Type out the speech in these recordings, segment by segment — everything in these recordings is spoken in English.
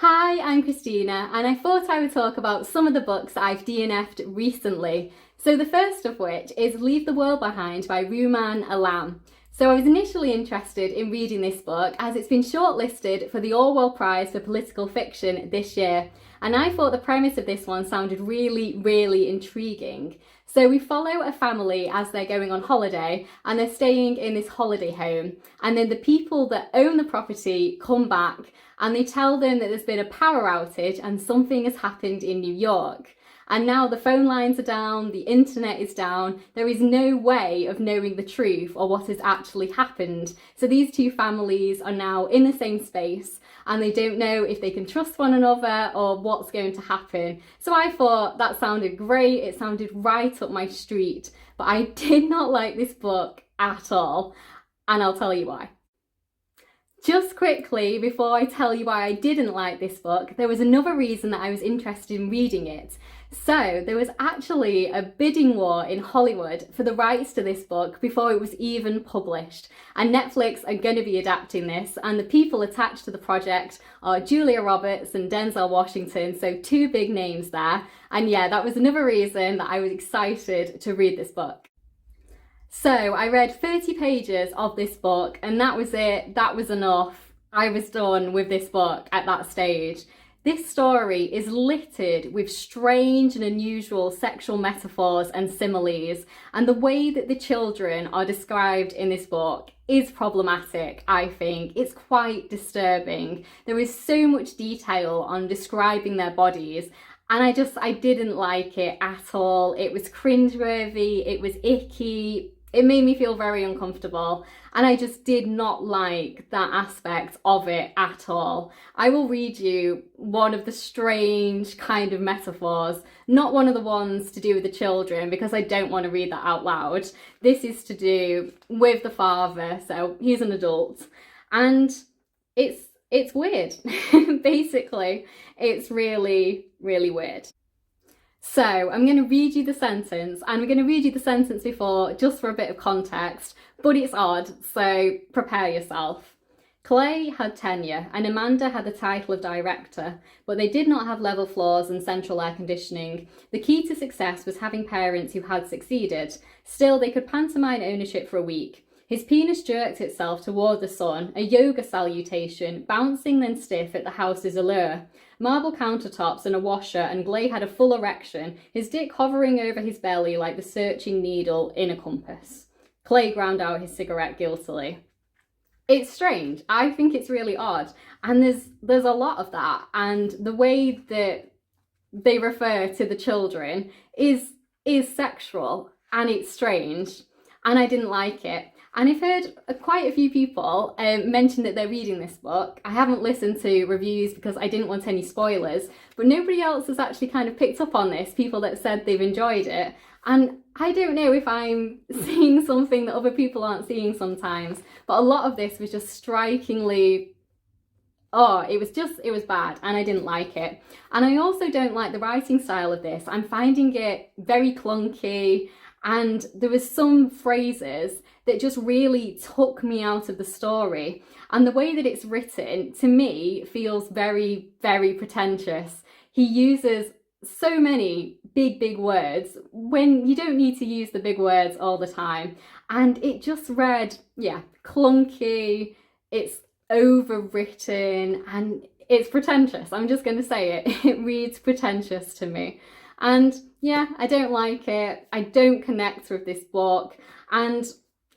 Hi, I'm Christina, and I thought I would talk about some of the books that I've DNF'd recently. So the first of which is Leave the World Behind by Rumaan Alam. So I was initially interested in reading this book as it's been shortlisted for the Orwell Prize for Political Fiction this year, and I thought the premise of this one sounded really intriguing. So we follow a family as they're going on holiday and they're staying in this holiday home, and then the people that own the property come back and they tell them that there's been a power outage and something has happened in New York. And now the phone lines are down, the internet is down, there is no way of knowing the truth or what has actually happened. So these two families are now in the same space and they don't know if they can trust one another or what's going to happen. So I thought that sounded great, it sounded right up my street, but I did not like this book at all, and I'll tell you why. Just quickly, before I tell you why I didn't like this book, there was another reason that I was interested in reading it. So there was actually a bidding war in Hollywood for the rights to this book before it was even published. And Netflix are going to be adapting this, and the people attached to the project are Julia Roberts and Denzel Washington, so two big names there. And yeah, that was another reason that I was excited to read this book. So I read 30 pages of this book and that was it, that was enough. I was done with this book at that stage. This story is littered with strange and unusual sexual metaphors and similes, and the way that the children are described in this book is problematic, I think. It's quite disturbing. There is so much detail on describing their bodies, and I didn't like it at all. It was cringeworthy, it was icky. It made me feel very uncomfortable, and I just did not like that aspect of it at all. I will read you one of the strange kind of metaphors, not one of the ones to do with the children because I don't want to read that out loud. This is to do with the father, so he's an adult, and it's weird. Basically, it's really weird. So I'm going to read you the sentence, and we're going to read you the sentence before just for a bit of context, but it's odd, so prepare yourself. Clay had tenure and Amanda had the title of director, but they did not have level floors and central air conditioning. The key to success was having parents who had succeeded. Still, they could pantomime ownership for a week. His penis jerked itself toward the sun, a yoga salutation, bouncing then stiff at the house's allure. Marble countertops and a washer, and Glay had a full erection, his dick hovering over his belly like the searching needle in a compass. Clay ground out his cigarette guiltily. It's strange. I think it's really odd. And there's a lot of that. And the way that they refer to the children is sexual, and it's strange. And I didn't like it. And I've heard quite a few people mention that they're reading this book. I haven't listened to reviews because I didn't want any spoilers, but nobody else has actually kind of picked up on this, people that said they've enjoyed it. And I don't know if I'm seeing something that other people aren't seeing sometimes, but a lot of this was just strikingly, it was bad, and I didn't like it. And I also don't like the writing style of this. I'm finding it very clunky, and there was some phrases that just really took me out of the story. And the way that it's written, to me, feels very pretentious. He uses so many big words when you don't need to use the big words all the time. And it just read, clunky, it's overwritten, and it's pretentious. I'm just going to say it. It reads pretentious to me. And yeah, I don't like it. I don't connect with this book, and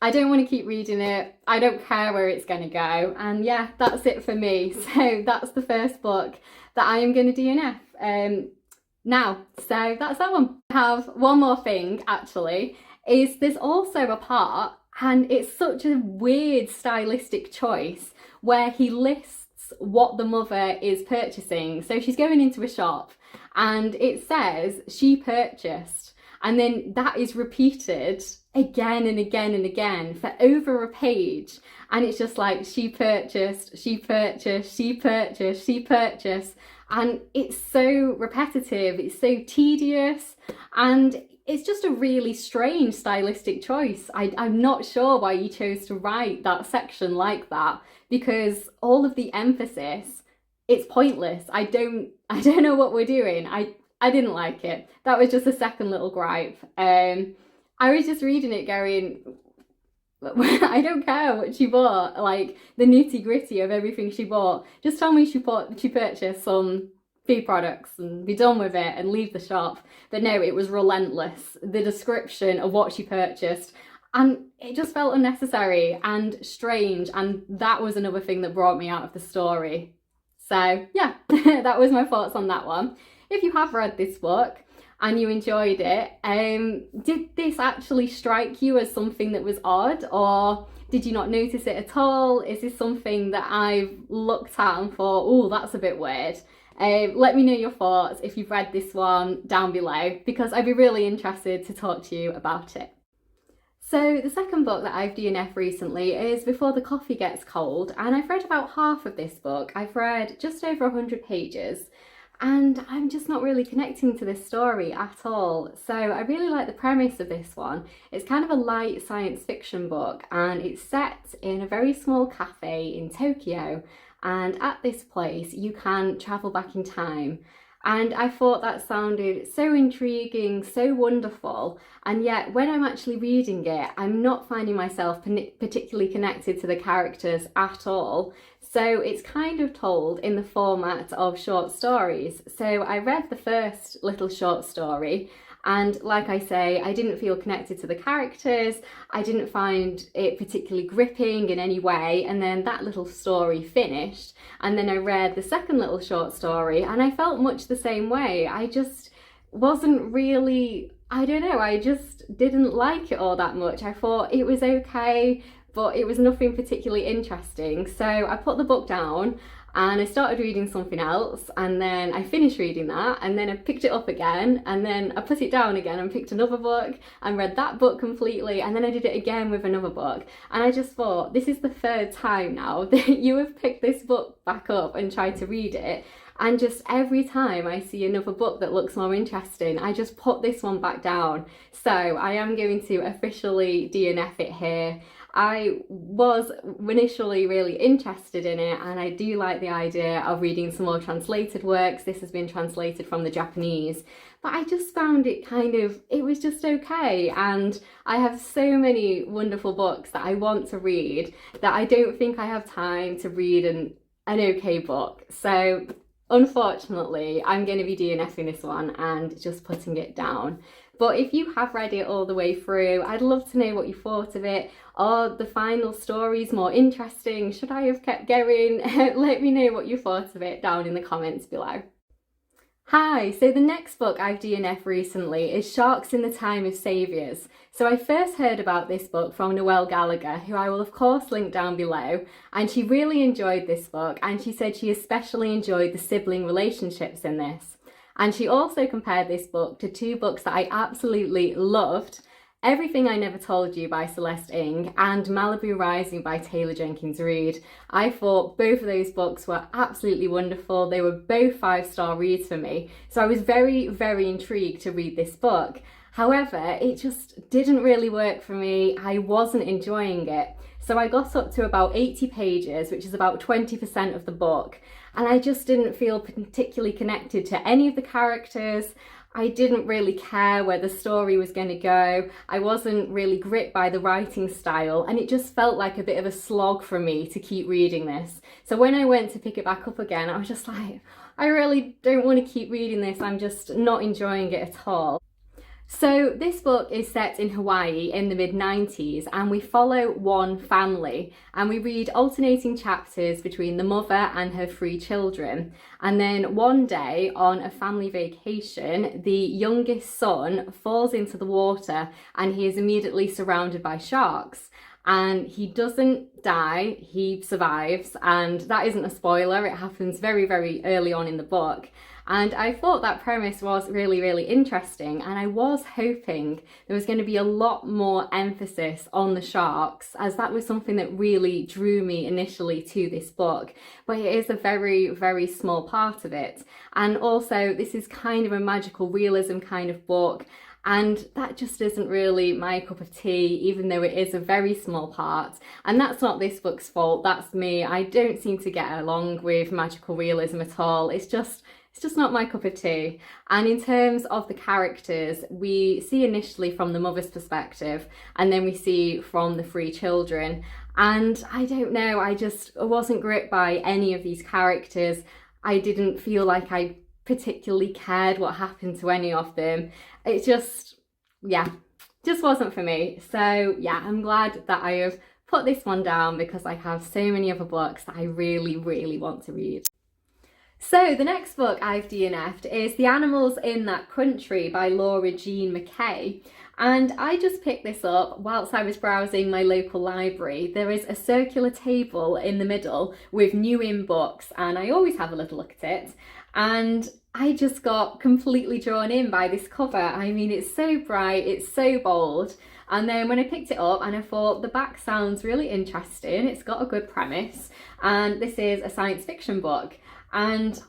I don't want to keep reading it. I don't care where it's going to go. And yeah, that's it for me. So that's the first book that I am going to DNF now. So that's that one. I have one more thing actually, is there's also a part, and it's such a weird stylistic choice, where he lists what the mother is purchasing. So she's going into a shop and it says she purchased, and then that is repeated again and again for over a page, and it's just like she purchased, and it's so repetitive, it's so tedious, and it's just a really strange stylistic choice. I'm not sure why you chose to write that section like that, because all of the emphasis it's pointless. I don't know what we're doing. I didn't like it. That was just a second little gripe. I was just reading it going, I don't care what she bought, like the nitty gritty of everything she bought. Just tell me she purchased some food products and be done with it and leave the shop. But no, it was relentless. The description of what she purchased, and it just felt unnecessary and strange. And that was another thing that brought me out of the story. So yeah, that was my thoughts on that one. If you have read this book and you enjoyed it, did this actually strike you as something that was odd, or did you not notice it at all? Is this something that I've looked at and thought, oh, that's a bit weird? Let me know your thoughts if you've read this one down below, because I'd be really interested to talk to you about it. So the second book that I've DNF'd recently is Before the Coffee Gets Cold, and I've read about half of this book. I've read just over 100 pages. And I'm just not really connecting to this story at all. So I really like the premise of this one. It's kind of a light science fiction book, and it's set in a very small cafe in Tokyo. And at this place, you can travel back in time. And I thought that sounded so intriguing, so wonderful. And yet when I'm actually reading it, I'm not finding myself particularly connected to the characters at all. So it's kind of told in the format of short stories. So I read the first little short story, and like I say, I didn't feel connected to the characters. I didn't find it particularly gripping in any way. And then that little story finished, and then I read the second little short story, and I felt much the same way. I just wasn't really, I don't know, I just didn't like it all that much. I thought it was okay, but it was nothing particularly interesting. So I put the book down and I started reading something else, and then I finished reading that, and then I picked it up again, and then I put it down again and picked another book and read that book completely, and then I did it again with another book. And I just thought, this is the third time now that you have picked this book back up and tried to read it, and just every time I see another book that looks more interesting, I just put this one back down. So I am going to officially DNF it here. I was initially really interested in it, and I do like the idea of reading some more translated works. This has been translated from the Japanese, but I just found it it was just okay. And I have so many wonderful books that I want to read that I don't think I have time to read an okay book. So unfortunately, I'm going to be DNFing this one and just putting it down. But if you have read it all the way through, I'd love to know what you thought of it. Are the final stories more interesting? Should I have kept going? Let me know what you thought of it down in the comments below. Hi, so the next book I've DNF'd recently is Sharks in the Time of Saviours. So I first heard about this book from Noelle Gallagher, who I will of course link down below, and she really enjoyed this book, and she said she especially enjoyed the sibling relationships in this. And she also compared this book to two books that I absolutely loved, Everything I Never Told You by Celeste Ng and Malibu Rising by Taylor Jenkins Reid. I thought both of those books were absolutely wonderful. They were both 5-star reads for me. So I was very, very intrigued to read this book. However, it just didn't really work for me. I wasn't enjoying it. So I got up to about 80 pages, which is about 20% of the book. And I just didn't feel particularly connected to any of the characters. I didn't really care where the story was going to go. I wasn't really gripped by the writing style, and it just felt like a bit of a slog for me to keep reading this. So when I went to pick it back up again, I was just like, I really don't want to keep reading this. I'm just not enjoying it at all. So this book is set in Hawaii in the mid-90s, and we follow one family, and we read alternating chapters between the mother and her 3 children. And then one day on a family vacation, the youngest son falls into the water and he is immediately surrounded by sharks. And he doesn't die, he survives, and that isn't a spoiler, it happens very, very early on in the book. And I thought that premise was really, really interesting, and I was hoping there was going to be a lot more emphasis on the sharks, as that was something that really drew me initially to this book. But it is a very, very small part of it. And also, this is kind of a magical realism kind of book. And that just isn't really my cup of tea, even though it is a very small part. And that's not this book's fault, that's me. I don't seem to get along with magical realism at all. It's just not my cup of tea. And in terms of the characters, we see initially from the mother's perspective, and then we see from the three children. And I don't know, I wasn't gripped by any of these characters. I didn't feel like I particularly cared what happened to any of them. It just wasn't for me. So yeah, I'm glad that I have put this one down because I have so many other books that I really, really want to read. So the next book I've DNF'd is The Animals in That Country by Laura Jean McKay. And I just picked this up whilst I was browsing my local library. There is a circular table in the middle with new in books, and I always have a little look at it. And I just got completely drawn in by this cover. I mean, it's so bright, it's so bold. And then when I picked it up and I thought the back sounds really interesting, it's got a good premise, and this is a science fiction book. And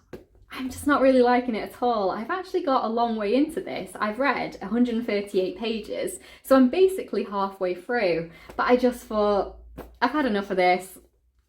I'm just not really liking it at all. I've actually got a long way into this. I've read 138 pages, so I'm basically halfway through. But I just thought, I've had enough of this.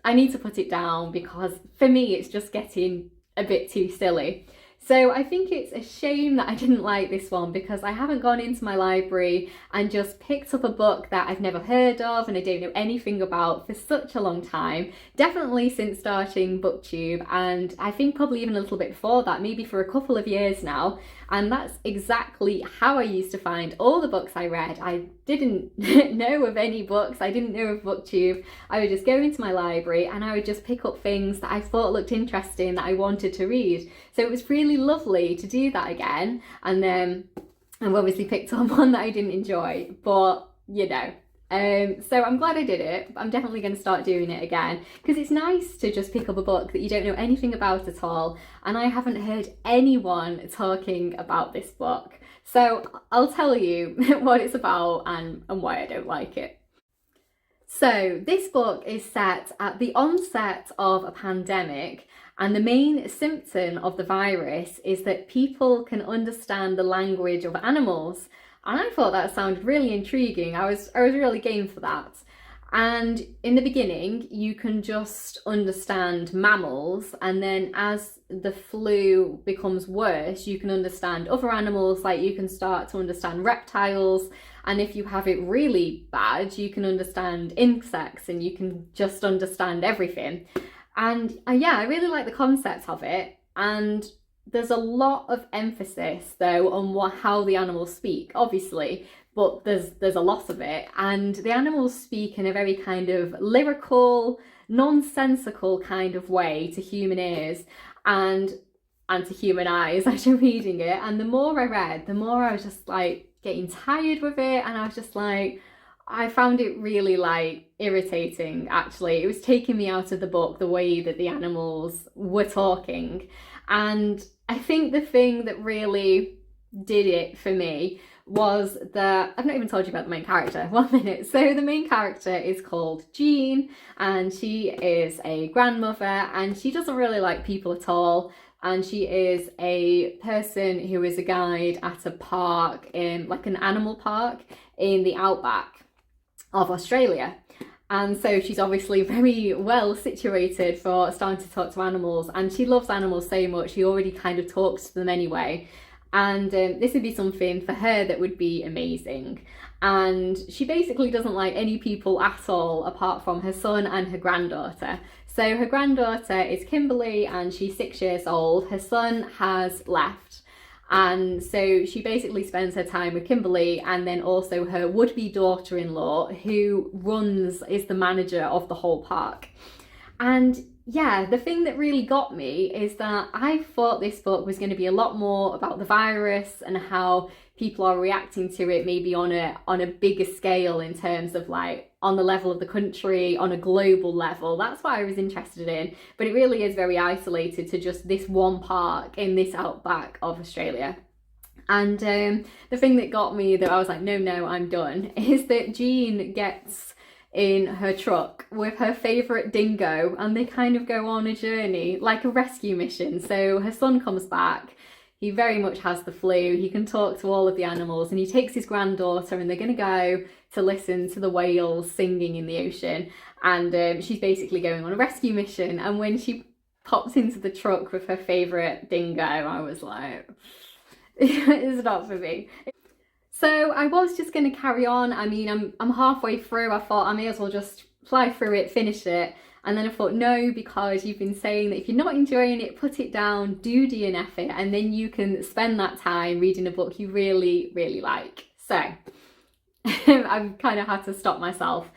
I need to put it down because for me it's just getting a bit too silly. So I think it's a shame that I didn't like this one because I haven't gone into my library and just picked up a book that I've never heard of and I don't know anything about for such a long time. Definitely since starting BookTube, and I think probably even a little bit before that, maybe for a couple of years now. And that's exactly how I used to find all the books I read. I didn't know of any books, I didn't know of BookTube. I would just go into my library and I would just pick up things that I thought looked interesting that I wanted to read. So it was really lovely to do that again. And then I've obviously picked up one that I didn't enjoy, but you know. So I'm glad I did it. I'm definitely going to start doing it again because it's nice to just pick up a book that you don't know anything about at all, and I haven't heard anyone talking about this book. So I'll tell you what it's about and why I don't like it. So this book is set at the onset of a pandemic, and the main symptom of the virus is that people can understand the language of animals. And I thought that sounded really intriguing. I was really game for that. And in the beginning, you can just understand mammals, and then as the flu becomes worse, you can understand other animals, like you can start to understand reptiles, and if you have it really bad, you can understand insects, and you can just understand everything. And yeah, I really like the concept of it, and there's a lot of emphasis though on how the animals speak, obviously, but there's a lot of it, and the animals speak in a very kind of lyrical, nonsensical kind of way to human ears and to human eyes as you're reading it. And the more I read, the more I was just like getting tired with it, and I was just like, I found it really like irritating actually. It was taking me out of the book, the way that the animals were talking. And I think the thing that really did it for me was that, I've not even told you about the main character, 1 minute. So the main character is called Jean, and she is a grandmother, and she doesn't really like people at all. And she is a person who is a guide at a park, like an animal park in the outback of Australia. And so she's obviously very well situated for starting to talk to animals, and she loves animals so much, she already kind of talks to them anyway. And this would be something for her that would be amazing. And she basically doesn't like any people at all apart from her son and her granddaughter. So her granddaughter is Kimberly and she's 6 years old. Her son has left. And so she basically spends her time with Kimberly and then also her would-be daughter-in-law, who is the manager of the whole park. And yeah, the thing that really got me is that I thought this book was going to be a lot more about the virus and how people are reacting to it, maybe on a bigger scale in terms of like on the level of the country, on a global level. That's what I was interested in, but it really is very isolated to just this one park in this outback of Australia. And the thing that got me, that I was like, no, I'm done, is that Jean gets in her truck with her favourite dingo and they kind of go on a journey, like a rescue mission. So her son comes back, He very much has the flu. He can talk to all of the animals, and he takes his granddaughter and they're going to go to listen to the whales singing in the ocean. And she's basically going on a rescue mission. And when she pops into the truck with her favourite dingo, I was like, it's not for me. So I was just going to carry on. I mean, I'm halfway through. I thought I may as well just fly through it, finish it. And then I thought, no, because you've been saying that if you're not enjoying it, put it down, do DNF it, and then you can spend that time reading a book you really, really like. So I've kind of had to stop myself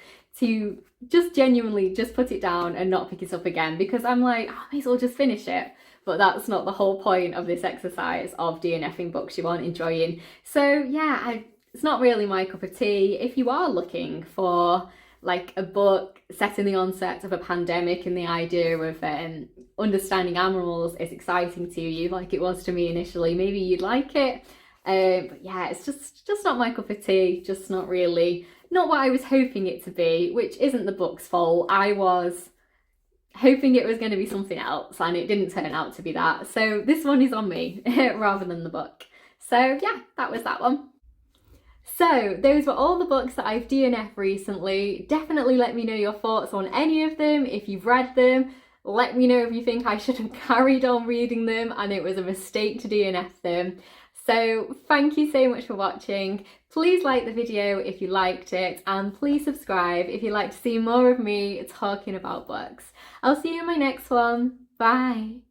to just genuinely just put it down and not pick it up again, because I'm like, I may as well just finish it. But that's not the whole point of this exercise of DNFing books you aren't enjoying. So yeah, it's not really my cup of tea. If you are looking for like a book set in the onset of a pandemic and the idea of understanding animals is exciting to you, like it was to me initially, maybe you'd like it. But yeah, it's just not my cup of tea, just not what I was hoping it to be, which isn't the book's fault. I was hoping it was going to be something else and it didn't turn out to be that. So this one is on me rather than the book. So yeah, that was that one. So those were all the books that I've DNF'd recently. Definitely let me know your thoughts on any of them. If you've read them, let me know if you think I should have carried on reading them and it was a mistake to DNF them. So thank you so much for watching. Please like the video if you liked it, and please subscribe if you'd like to see more of me talking about books. I'll see you in my next one. Bye.